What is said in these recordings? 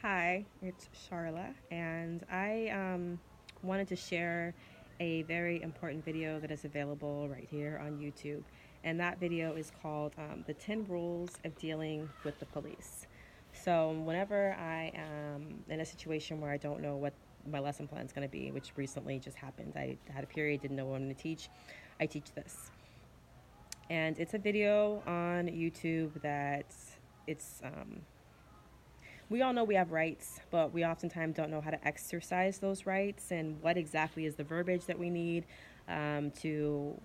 Hi, it's Charla, and I wanted to share a very important video that is available right here on YouTube. And that video is called The 10 Rules of Dealing with the Police. So, whenever I am in a situation where I don't know what my lesson plan is going to be, which recently just happened, I had a period, didn't know what I'm going to teach, I teach this. And it's a video on YouTube that it's we all know we have rights, but we oftentimes don't know how to exercise those rights and what exactly is the verbiage that we need to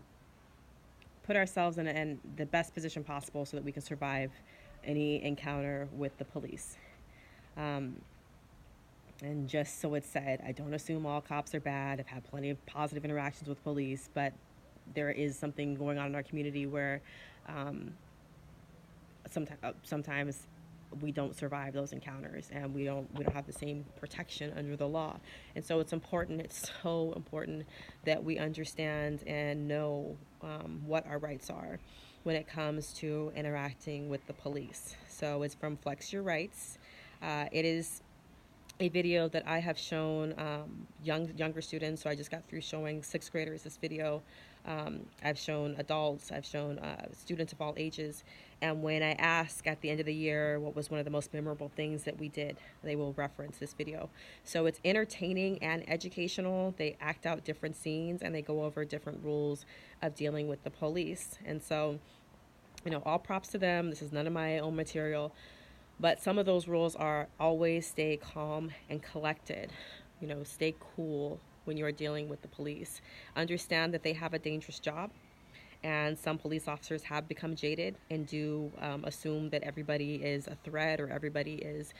put ourselves in the best position possible so that we can survive any encounter with the police. Um, and just so it's said, I don't assume all cops are bad. I've had plenty of positive interactions with police, but there is something going on in our community where um, sometimes we don't survive those encounters and we don't have the same protection under the law. And so it's so important that we understand and know what our rights are when it comes to interacting with the police. So it's from Flex Your Rights. It is a video that I have shown younger students. So I just got through showing sixth graders this video. I've shown adults, I've shown students of all ages. And when I ask at the end of the year what was one of the most memorable things that we did, they will reference this video. So it's entertaining and educational. They act out different scenes and they go over different rules of dealing with the police. And so, all props to them. This is none of my own material. But some of those rules are always stay calm and collected. Stay cool when you are dealing with the police. Understand that they have a dangerous job, and some police officers have become jaded and do assume that everybody is a threat or everybody is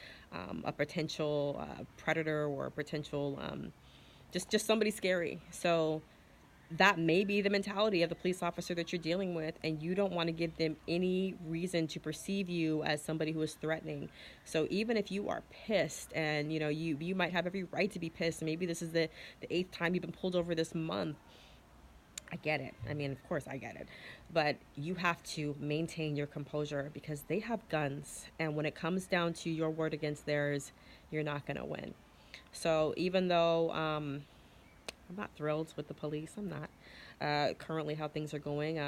a potential predator or a potential just somebody scary. So that may be the mentality of the police officer that you're dealing with, and you don't want to give them any reason to perceive you as somebody who is threatening. So even if you are pissed, and you might have every right to be pissed, maybe this is the eighth time you've been pulled over this month. I get it. I mean, of course I get it. But you have to maintain your composure because they have guns, and when it comes down to your word against theirs, you're not going to win. So even though I'm not thrilled with the police. I'm not. Currently, how things are going,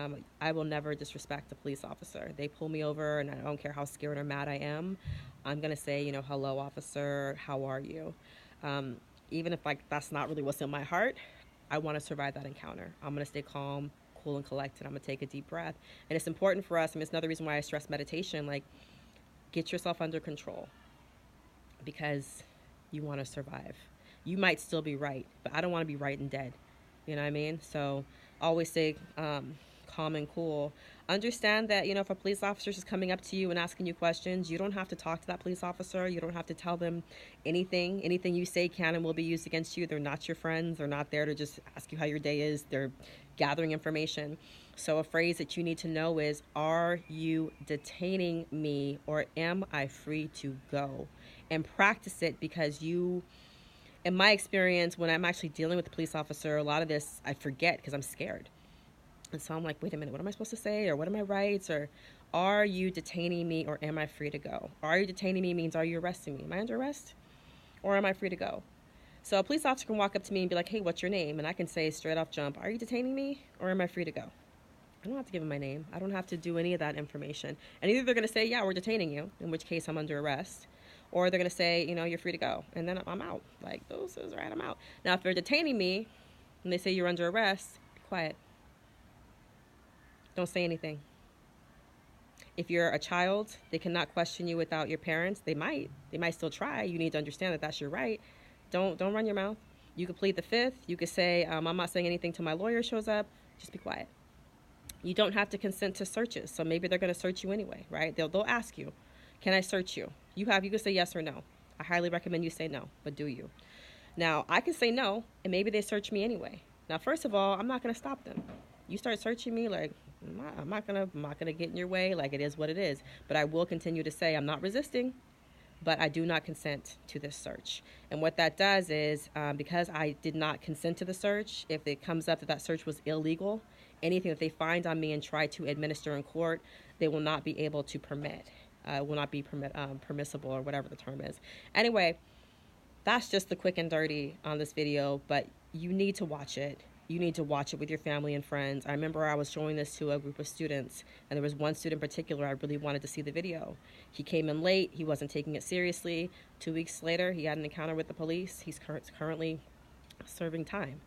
I will never disrespect a police officer. They pull me over, and I don't care how scared or mad I am. I'm gonna say, hello, officer. How are you? Um, Even if that's not really what's in my heart, I want to survive that encounter. I'm gonna stay calm, cool, and collected. I'm gonna take a deep breath, and it's important for us. I mean, it's another reason why I stress meditation. Like, get yourself under control because you want to survive. You might still be right, but I don't want to be right and dead. You know what I mean? So always stay calm and cool. Understand that, if a police officer is coming up to you and asking you questions, you don't have to talk to that police officer. You don't have to tell them anything. Anything you say can and will be used against you. They're not your friends. They're not there to just ask you how your day is. They're gathering information. So a phrase that you need to know is, are you detaining me or am I free to go? And practice it because in my experience, when I'm actually dealing with a police officer, a lot of this I forget because I'm scared. And so I'm like, wait a minute, what am I supposed to say? Or what are my rights? Or are you detaining me or am I free to go? Are you detaining me means, are you arresting me? Am I under arrest? Or am I free to go? So a police officer can walk up to me and be like, hey, what's your name? And I can say straight off jump, are you detaining me or am I free to go? I don't have to give them my name. I don't have to do any of that information. And either they're going to say, yeah, we're detaining you, in which case I'm under arrest, or they're going to say, you're free to go. And then I'm out. Like, those is right, I'm out. Now, if they're detaining me and they say you're under arrest, be quiet. Don't say anything. If you're a child, they cannot question you without your parents. They might. They might still try. You need to understand that that's your right. Don't run your mouth. You could plead the fifth. You could say, I'm not saying anything till my lawyer shows up. Just be quiet. You don't have to consent to searches. So maybe they're going to search you anyway, right? They'll ask you, can I search you? You can say yes or no. I highly recommend you say no, but do you? Now, I can say no, and maybe they search me anyway. Now, first of all, I'm not going to stop them. You start searching me, like, I'm not gonna get in your way. Like, it is what it is. But I will continue to say I'm not resisting, but I do not consent to this search. And what that does is, because I did not consent to the search, if it comes up that that search was illegal, anything that they find on me and try to administer in court, they will not be able to permit. will not be permissible, or whatever the term is. Anyway, that's just the quick and dirty on this video, but you need to watch it. You need to watch it with your family and friends. I remember I was showing this to a group of students, and there was one student in particular I really wanted to see the video. He came in late. He wasn't taking it seriously. 2 weeks later, he had an encounter with the police. He's currently serving time.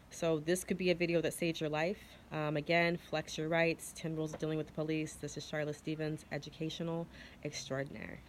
So this could be a video that saves your life. Again, flex your rights, 10 rules of dealing with the police. This is Charlotte Stevens, educational extraordinaire.